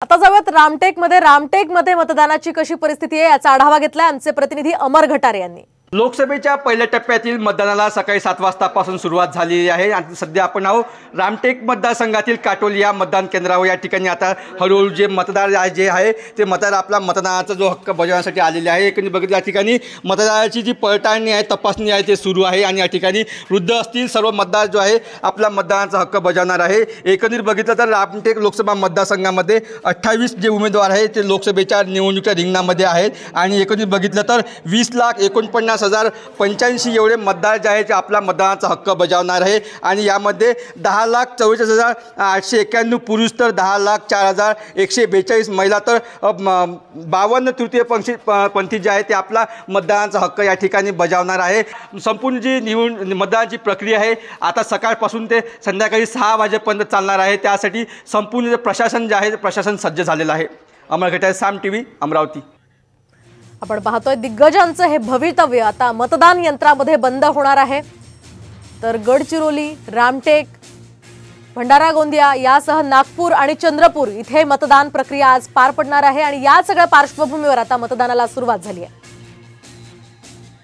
आता जाऊयात रामटेकमध्ये मतदानाची कशी परिस्थिती आहे याचा आढावा घेतलाय आमचे प्रतिनिधी अमर घटारे यांनी। लोकसभेच्या पहिल्या टप्प्यातील मतदानाला सकाळी 7 वाजतापासून सुरुवात झाली आहे आणि सध्या आपण रामटेक मतदारसंघातील काटोली या मतदान केंद्रावर या ठिकाणी आता हळूहळू जे मतदार जे आहे ते मतदार आपला मतदानाचा जो हक्क बजावण्यासाठी आलेले आहे। एकंदरीत बघितलं या ठिकाणी मतदाराची जी पडताळणी आहे तपासणी आहे ते सुरू आहे आणि या ठिकाणी वृद्ध असतील सर्व मतदार जो आहे आपला मतदानाचा हक्क बजावणार आहे। एकंदरीत बघितलं तर रामटेक लोकसभा मतदारसंघामध्ये 28 जे उमेदवार आहेत ते लोकसभेच्या निवडणुकीच्या रिंगणामध्ये आहेत आणि एकंदरीत बघितलं तर 20,49,085 एवढे मतदार जे आहेत ते आपला मतदानाचा हक्क बजावणार आहे आणि यामध्ये 10,44,891 पुरुष तर 10,04,142 महिला तर 52 तृतीयपंथी जे आहे ते आपला मतदानाचा हक्क या ठिकाणी बजावणार आहे। संपूर्ण जी मतदानाची प्रक्रिया आहे आता सकाळपासून ते संध्याकाळी 6 वाजेपर्यंत चालणार आहे। त्यासाठी संपूर्ण प्रशासन जे आहे प्रशासन सज्ज झालेलं आहे। अमर घटारे, साम टीव्ही, अमरावती। आपण पाहतोय दिग्गजांचं हे भवितव्य आता मतदान यंत्रामध्ये बंद होणार आहे। तर गडचिरोली, रामटेक, भंडारा गोंदिया यासह नागपूर आणि चंद्रपूर इथे मतदान प्रक्रिया आज पार पडणार आहे आणि या सगळ्या पार्श्वभूमीवर आता मतदानाला सुरुवात झाली आहे।